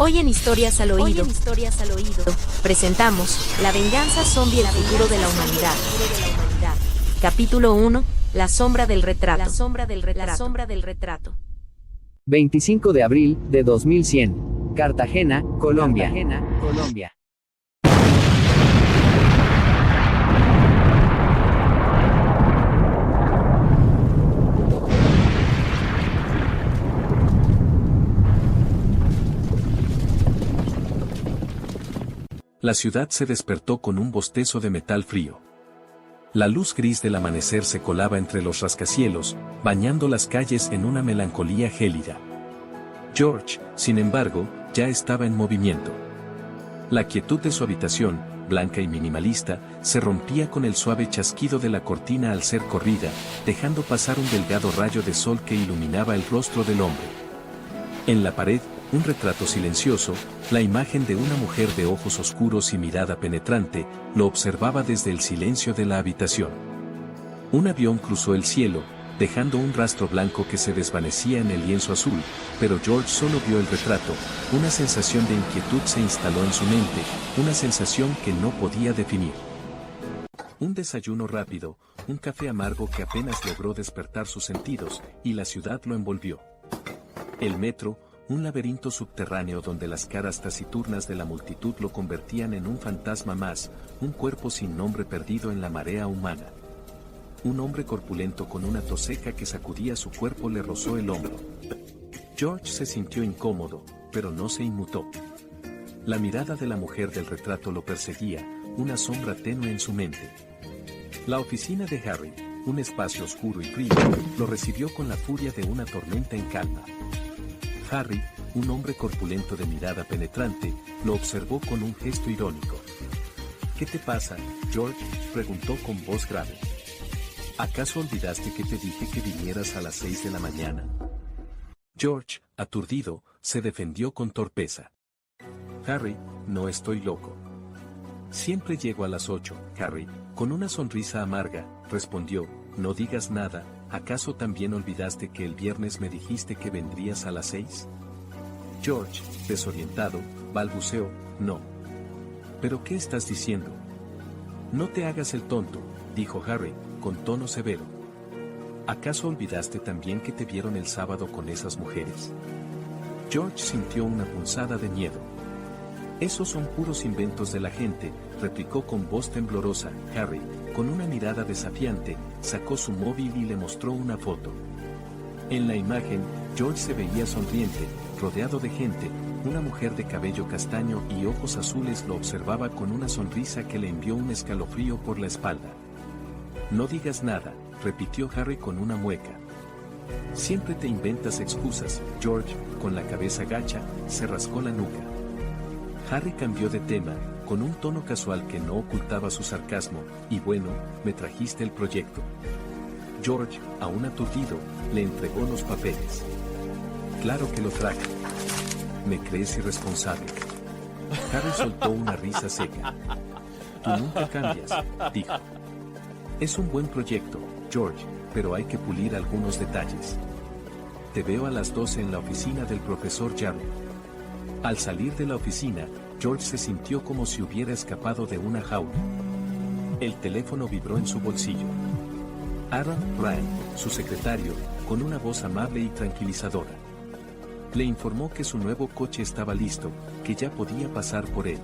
Hoy en Historias al Oído, presentamos La venganza zombie, el futuro de la humanidad. Capítulo 1, La sombra del retrato. 25 de abril de 2100. Cartagena, Colombia. La ciudad se despertó con un bostezo de metal frío. La luz gris del amanecer se colaba entre los rascacielos, bañando las calles en una melancolía gélida. George, sin embargo, ya estaba en movimiento. La quietud de su habitación, blanca y minimalista, se rompía con el suave chasquido de la cortina al ser corrida, dejando pasar un delgado rayo de sol que iluminaba el rostro del hombre. En la pared, un retrato silencioso, la imagen de una mujer de ojos oscuros y mirada penetrante, lo observaba desde el silencio de la habitación. Un avión cruzó el cielo, dejando un rastro blanco que se desvanecía en el lienzo azul, pero George solo vio el retrato. Una sensación de inquietud se instaló en su mente, una sensación que no podía definir. Un desayuno rápido, un café amargo que apenas logró despertar sus sentidos, y la ciudad lo envolvió. El metro, un laberinto subterráneo donde las caras taciturnas de la multitud lo convertían en un fantasma más, un cuerpo sin nombre perdido en la marea humana. Un hombre corpulento con una tos seca que sacudía su cuerpo le rozó el hombro. George se sintió incómodo, pero no se inmutó. La mirada de la mujer del retrato lo perseguía, una sombra tenue en su mente. La oficina de Harry, un espacio oscuro y frío, lo recibió con la furia de una tormenta en calma. Harry, un hombre corpulento de mirada penetrante, lo observó con un gesto irónico. ¿Qué te pasa, George?, preguntó con voz grave. ¿Acaso olvidaste que te dije que vinieras a las 6 de la mañana? George, aturdido, se defendió con torpeza. Harry, no estoy loco. Siempre llego a las 8, Harry, con una sonrisa amarga, respondió. No digas nada, ¿acaso también olvidaste que el viernes me dijiste que vendrías a las 6? George, desorientado, balbuceó, no. ¿Pero qué estás diciendo? No te hagas el tonto, dijo Harry, con tono severo. ¿Acaso olvidaste también que te vieron el sábado con esas mujeres? George sintió una punzada de miedo. Esos son puros inventos de la gente, replicó con voz temblorosa. Harry, con una mirada desafiante, sacó su móvil y le mostró una foto. En la imagen, George se veía sonriente, rodeado de gente. Una mujer de cabello castaño y ojos azules lo observaba con una sonrisa que le envió un escalofrío por la espalda. No digas nada, repitió Harry con una mueca. Siempre te inventas excusas. George, con la cabeza gacha, se rascó la nuca. Harry cambió de tema, con un tono casual que no ocultaba su sarcasmo, y bueno, me trajiste el proyecto. George, aún aturdido, le entregó los papeles. Claro que lo traje. ¿Me crees irresponsable? Harry soltó una risa seca. Tú nunca cambias, dijo. Es un buen proyecto, George, pero hay que pulir algunos detalles. Te veo a las 12 en la oficina del profesor Jarrett. Al salir de la oficina, George se sintió como si hubiera escapado de una jaula. El teléfono vibró en su bolsillo. Aaron Ryan, su secretario, con una voz amable y tranquilizadora. Le informó que su nuevo coche estaba listo, que ya podía pasar por él.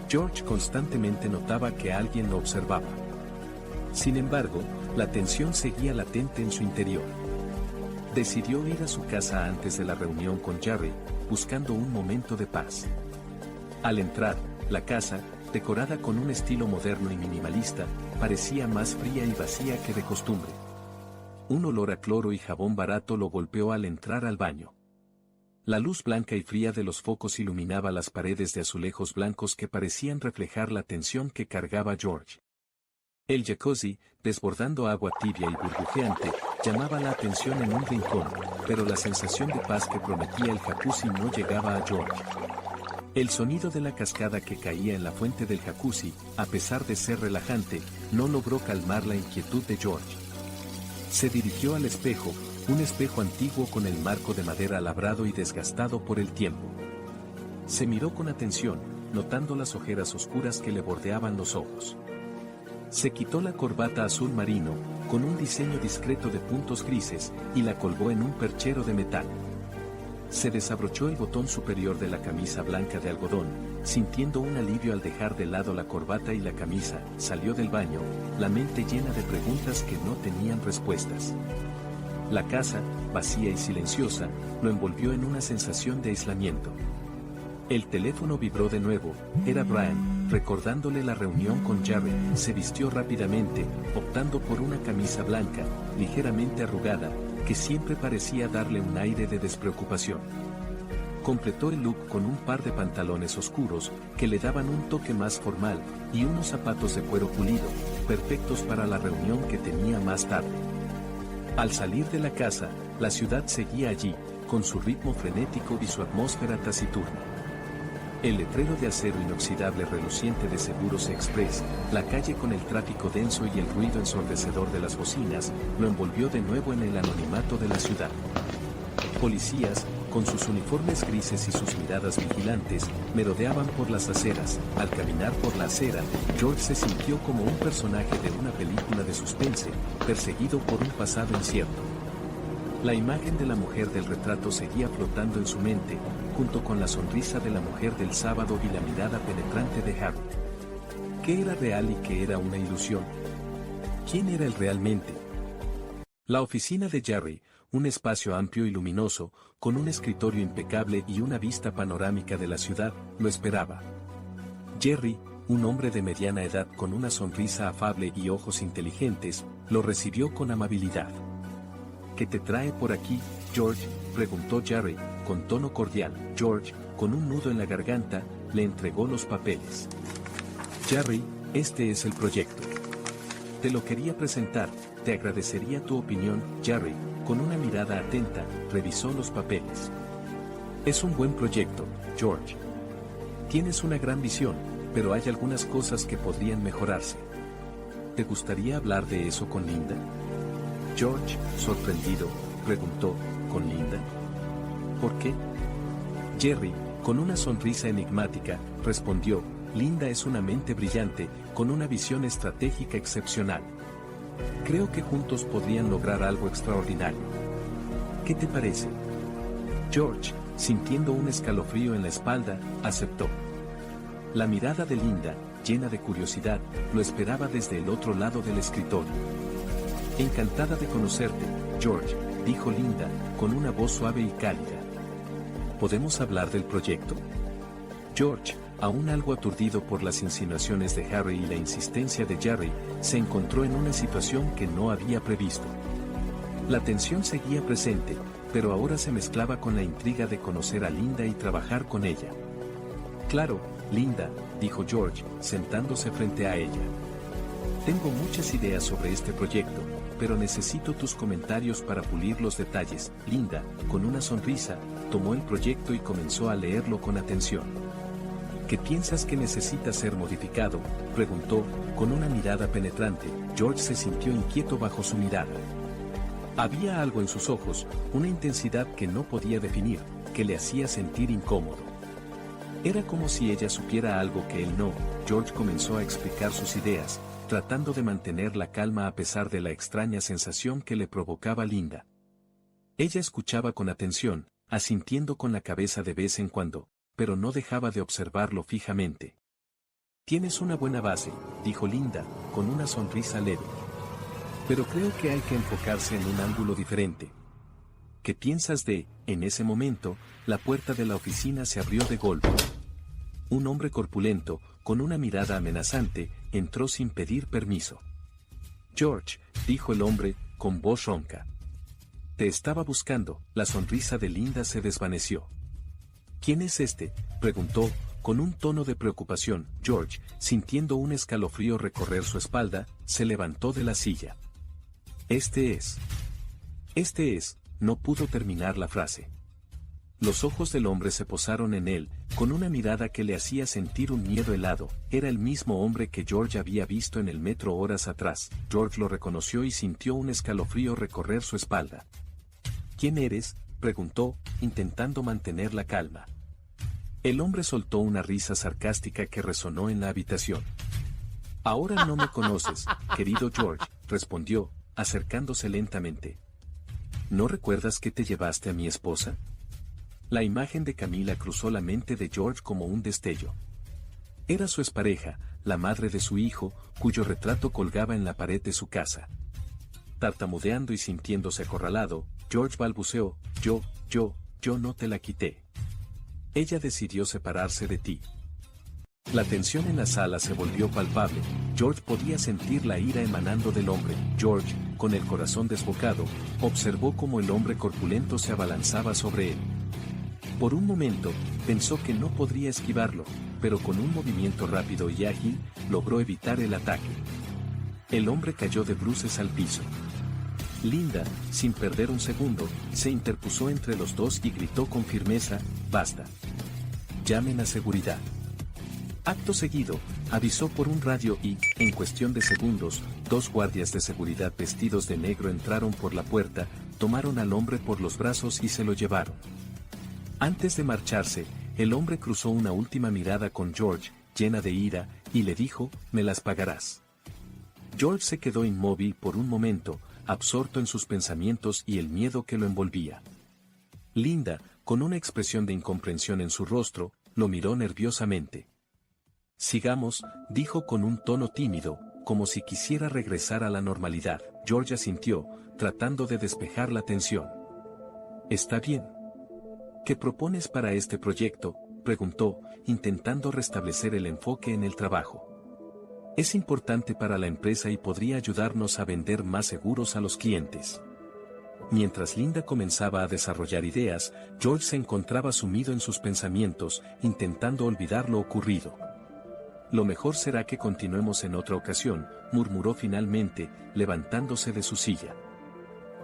George constantemente notaba que alguien lo observaba. Sin embargo, la tensión seguía latente en su interior. Decidió ir a su casa antes de la reunión con Jarrett, buscando un momento de paz. Al entrar, la casa, decorada con un estilo moderno y minimalista, parecía más fría y vacía que de costumbre. Un olor a cloro y jabón barato lo golpeó al entrar al baño. La luz blanca y fría de los focos iluminaba las paredes de azulejos blancos que parecían reflejar la tensión que cargaba George. El jacuzzi, desbordando agua tibia y burbujeante, llamaba la atención en un rincón, pero la sensación de paz que prometía el jacuzzi no llegaba a George. El sonido de la cascada que caía en la fuente del jacuzzi, a pesar de ser relajante, no logró calmar la inquietud de George. Se dirigió al espejo, un espejo antiguo con el marco de madera labrado y desgastado por el tiempo. Se miró con atención, notando las ojeras oscuras que le bordeaban los ojos. Se quitó la corbata azul marino, con un diseño discreto de puntos grises, y la colgó en un perchero de metal. Se desabrochó el botón superior de la camisa blanca de algodón, sintiendo un alivio al dejar de lado la corbata y la camisa, salió del baño, la mente llena de preguntas que no tenían respuestas. La casa, vacía y silenciosa, lo envolvió en una sensación de aislamiento. El teléfono vibró de nuevo, era Brian, recordándole la reunión con Jerry. Se vistió rápidamente, optando por una camisa blanca, ligeramente arrugada, que siempre parecía darle un aire de despreocupación. Completó el look con un par de pantalones oscuros, que le daban un toque más formal, y unos zapatos de cuero pulido, perfectos para la reunión que tenía más tarde. Al salir de la casa, la ciudad seguía allí, con su ritmo frenético y su atmósfera taciturna. El letrero de acero inoxidable reluciente de Seguros Express, la calle con el tráfico denso y el ruido ensordecedor de las bocinas, lo envolvió de nuevo en el anonimato de la ciudad. Policías, con sus uniformes grises y sus miradas vigilantes, merodeaban por las aceras. Al caminar por la acera, George se sintió como un personaje de una película de suspense, perseguido por un pasado incierto. La imagen de la mujer del retrato seguía flotando en su mente, junto con la sonrisa de la mujer del sábado y la mirada penetrante de Harry. ¿Qué era real y qué era una ilusión? ¿Quién era él realmente? La oficina de Jerry, un espacio amplio y luminoso, con un escritorio impecable y una vista panorámica de la ciudad, lo esperaba. Jerry, un hombre de mediana edad con una sonrisa afable y ojos inteligentes, lo recibió con amabilidad. ¿Qué te trae por aquí, George?, preguntó Jerry, con tono cordial. George, con un nudo en la garganta, le entregó los papeles. Jerry, este es el proyecto. Te lo quería presentar, te agradecería tu opinión. Jerry, con una mirada atenta, revisó los papeles. Es un buen proyecto, George. Tienes una gran visión, pero hay algunas cosas que podrían mejorarse. ¿Te gustaría hablar de eso con Linda? George, sorprendido, preguntó, ¿con Linda? ¿Por qué? Jerry, con una sonrisa enigmática, respondió, Linda es una mente brillante, con una visión estratégica excepcional. Creo que juntos podrían lograr algo extraordinario. ¿Qué te parece? George, sintiendo un escalofrío en la espalda, aceptó. La mirada de Linda, llena de curiosidad, lo esperaba desde el otro lado del escritorio. Encantada de conocerte, George, dijo Linda, con una voz suave y cálida. ¿Podemos hablar del proyecto? George, aún algo aturdido por las insinuaciones de Harry y la insistencia de Jerry, se encontró en una situación que no había previsto. La tensión seguía presente, pero ahora se mezclaba con la intriga de conocer a Linda y trabajar con ella. Claro, Linda, dijo George, sentándose frente a ella. Tengo muchas ideas sobre este proyecto, pero necesito tus comentarios para pulir los detalles. Linda, con una sonrisa, tomó el proyecto y comenzó a leerlo con atención. ¿Qué piensas que necesita ser modificado?, preguntó, con una mirada penetrante. George se sintió inquieto bajo su mirada. Había algo en sus ojos, una intensidad que no podía definir, que le hacía sentir incómodo. Era como si ella supiera algo que él no. George comenzó a explicar sus ideas, tratando de mantener la calma a pesar de la extraña sensación que le provocaba Linda. Ella escuchaba con atención, asintiendo con la cabeza de vez en cuando, pero no dejaba de observarlo fijamente. Tienes una buena base, dijo Linda, con una sonrisa leve. Pero creo que hay que enfocarse en un ángulo diferente. ¿Qué piensas de...? En ese momento, la puerta de la oficina se abrió de golpe. Un hombre corpulento, con una mirada amenazante, entró sin pedir permiso. George, dijo el hombre, con voz ronca. Te estaba buscando. La sonrisa de Linda se desvaneció. ¿Quién es este?, preguntó, con un tono de preocupación. George, sintiendo un escalofrío recorrer su espalda, se levantó de la silla. Este es, no pudo terminar la frase. Los ojos del hombre se posaron en él, con una mirada que le hacía sentir un miedo helado. Era el mismo hombre que George había visto en el metro horas atrás. George lo reconoció y sintió un escalofrío recorrer su espalda. ¿Quién eres?, preguntó, intentando mantener la calma. El hombre soltó una risa sarcástica que resonó en la habitación. Ahora no me conoces, querido George, respondió, acercándose lentamente. ¿No recuerdas que te llevaste a mi esposa? La imagen de Camila cruzó la mente de George como un destello. Era su expareja, la madre de su hijo, cuyo retrato colgaba en la pared de su casa. Tartamudeando y sintiéndose acorralado, George balbuceó, yo no te la quité. Ella decidió separarse de ti. La tensión en la sala se volvió palpable. George podía sentir la ira emanando del hombre. George, con el corazón desbocado, observó cómo el hombre corpulento se abalanzaba sobre él. Por un momento, pensó que no podría esquivarlo, pero con un movimiento rápido y ágil, logró evitar el ataque. El hombre cayó de bruces al piso. Linda, sin perder un segundo, se interpuso entre los dos y gritó con firmeza, «Basta. Llamen a seguridad». Acto seguido, avisó por un radio y, en cuestión de segundos, 2 guardias de seguridad vestidos de negro entraron por la puerta, tomaron al hombre por los brazos y se lo llevaron. Antes de marcharse, el hombre cruzó una última mirada con George, llena de ira, y le dijo, «Me las pagarás». George se quedó inmóvil por un momento, absorto en sus pensamientos y el miedo que lo envolvía. Linda, con una expresión de incomprensión en su rostro, lo miró nerviosamente. «Sigamos», dijo con un tono tímido, como si quisiera regresar a la normalidad. George asintió, tratando de despejar la tensión. «Está bien». «¿Qué propones para este proyecto?», preguntó, intentando restablecer el enfoque en el trabajo. «Es importante para la empresa y podría ayudarnos a vender más seguros a los clientes». Mientras Linda comenzaba a desarrollar ideas, George se encontraba sumido en sus pensamientos, intentando olvidar lo ocurrido. «Lo mejor será que continuemos en otra ocasión», murmuró finalmente, levantándose de su silla.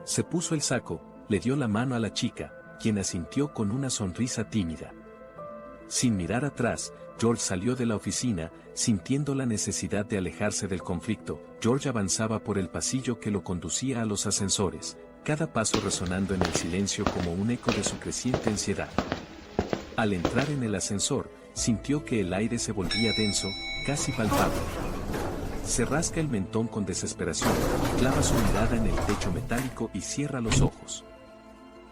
Se puso el saco, le dio la mano a la chica, quien asintió con una sonrisa tímida. Sin mirar atrás, George salió de la oficina, sintiendo la necesidad de alejarse del conflicto. George avanzaba por el pasillo que lo conducía a los ascensores, cada paso resonando en el silencio como un eco de su creciente ansiedad. Al entrar en el ascensor, sintió que el aire se volvía denso, casi palpable. Se rasca el mentón con desesperación, clava su mirada en el techo metálico y cierra los ojos.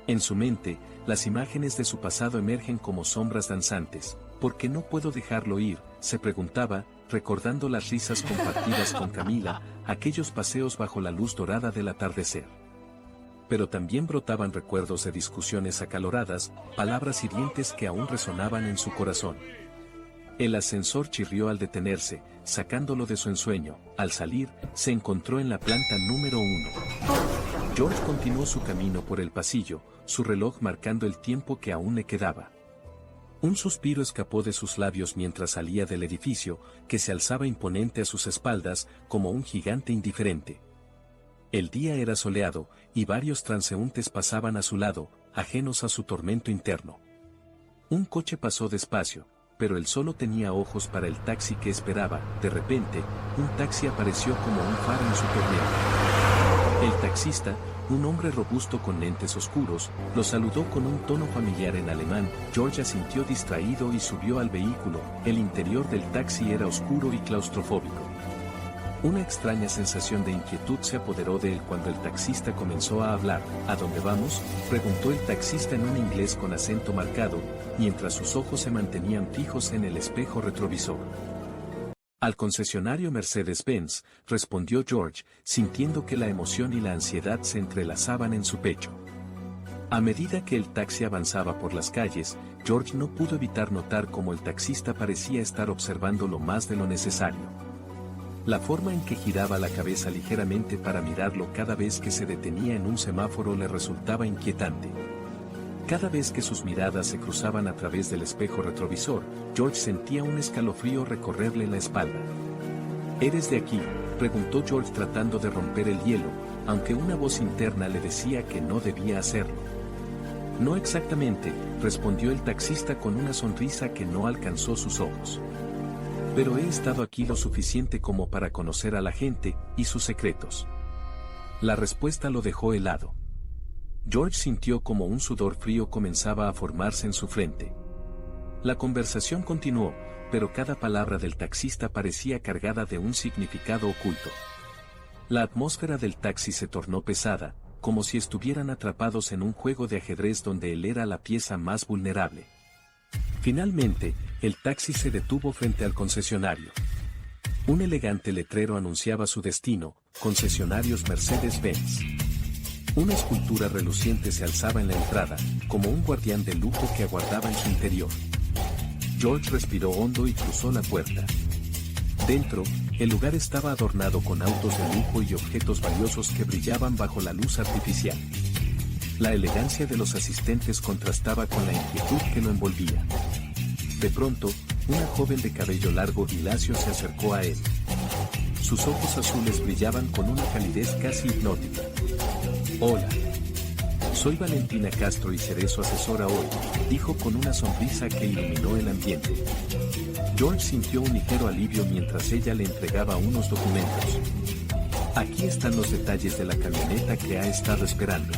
En su mente, las imágenes de su pasado emergen como sombras danzantes. «¿Por qué no puedo dejarlo ir?», se preguntaba, recordando las risas compartidas con Camila, aquellos paseos bajo la luz dorada del atardecer. Pero también brotaban recuerdos de discusiones acaloradas, palabras hirientes que aún resonaban en su corazón. El ascensor chirrió al detenerse, sacándolo de su ensueño. Al salir, se encontró en la planta número 1. George continuó su camino por el pasillo, su reloj marcando el tiempo que aún le quedaba. Un suspiro escapó de sus labios mientras salía del edificio, que se alzaba imponente a sus espaldas, como un gigante indiferente. El día era soleado, y varios transeúntes pasaban a su lado, ajenos a su tormento interno. Un coche pasó despacio, pero él solo tenía ojos para el taxi que esperaba. De repente, un taxi apareció como un faro en su tormenta. El taxista, un hombre robusto con lentes oscuros, lo saludó con un tono familiar en alemán. George asintió distraído y subió al vehículo. El interior del taxi era oscuro y claustrofóbico. Una extraña sensación de inquietud se apoderó de él cuando el taxista comenzó a hablar. «¿A dónde vamos?», preguntó el taxista en un inglés con acento marcado, mientras sus ojos se mantenían fijos en el espejo retrovisor. «Al concesionario Mercedes-Benz», respondió George, sintiendo que la emoción y la ansiedad se entrelazaban en su pecho. A medida que el taxi avanzaba por las calles, George no pudo evitar notar cómo el taxista parecía estar observándolo más de lo necesario. La forma en que giraba la cabeza ligeramente para mirarlo cada vez que se detenía en un semáforo le resultaba inquietante. Cada vez que sus miradas se cruzaban a través del espejo retrovisor, George sentía un escalofrío recorrerle la espalda. «¿Eres de aquí?», preguntó George tratando de romper el hielo, aunque una voz interna le decía que no debía hacerlo. «No exactamente», respondió el taxista con una sonrisa que no alcanzó sus ojos. «Pero he estado aquí lo suficiente como para conocer a la gente y sus secretos». La respuesta lo dejó helado. George sintió como un sudor frío comenzaba a formarse en su frente. La conversación continuó, pero cada palabra del taxista parecía cargada de un significado oculto. La atmósfera del taxi se tornó pesada, como si estuvieran atrapados en un juego de ajedrez donde él era la pieza más vulnerable. Finalmente, el taxi se detuvo frente al concesionario. Un elegante letrero anunciaba su destino, Concesionarios Mercedes-Benz. Una escultura reluciente se alzaba en la entrada, como un guardián de lujo que aguardaba en su interior. George respiró hondo y cruzó la puerta. Dentro, el lugar estaba adornado con autos de lujo y objetos valiosos que brillaban bajo la luz artificial. La elegancia de los asistentes contrastaba con la inquietud que lo envolvía. De pronto, una joven de cabello largo y lacio se acercó a él. Sus ojos azules brillaban con una calidez casi hipnótica. «Hola. Soy Valentina Castro y seré su asesora hoy», dijo con una sonrisa que iluminó el ambiente. George sintió un ligero alivio mientras ella le entregaba unos documentos. «Aquí están los detalles de la camioneta que ha estado esperando».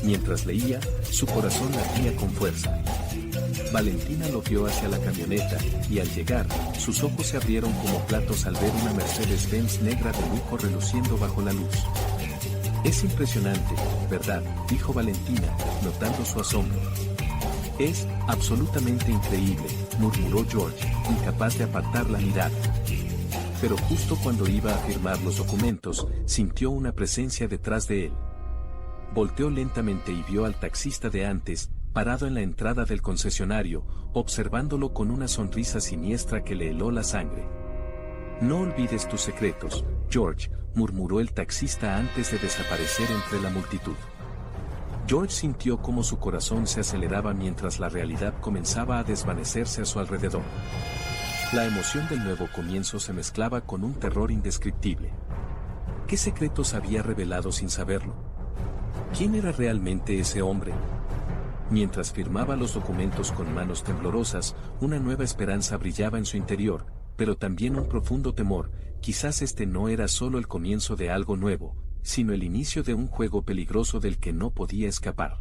Mientras leía, su corazón latía con fuerza. Valentina lo vio hacia la camioneta, y al llegar, sus ojos se abrieron como platos al ver una Mercedes-Benz negra de lujo reluciendo bajo la luz. «Es impresionante, ¿verdad?», dijo Valentina, notando su asombro. «Es absolutamente increíble», murmuró George, incapaz de apartar la mirada. Pero justo cuando iba a firmar los documentos, sintió una presencia detrás de él. Volteó lentamente y vio al taxista de antes, parado en la entrada del concesionario, observándolo con una sonrisa siniestra que le heló la sangre. «No olvides tus secretos, George», murmuró el taxista antes de desaparecer entre la multitud. George sintió cómo su corazón se aceleraba mientras la realidad comenzaba a desvanecerse a su alrededor. La emoción del nuevo comienzo se mezclaba con un terror indescriptible. ¿Qué secretos había revelado sin saberlo? ¿Quién era realmente ese hombre? Mientras firmaba los documentos con manos temblorosas, una nueva esperanza brillaba en su interior, pero también un profundo temor. Quizás este no era solo el comienzo de algo nuevo, sino el inicio de un juego peligroso del que no podía escapar.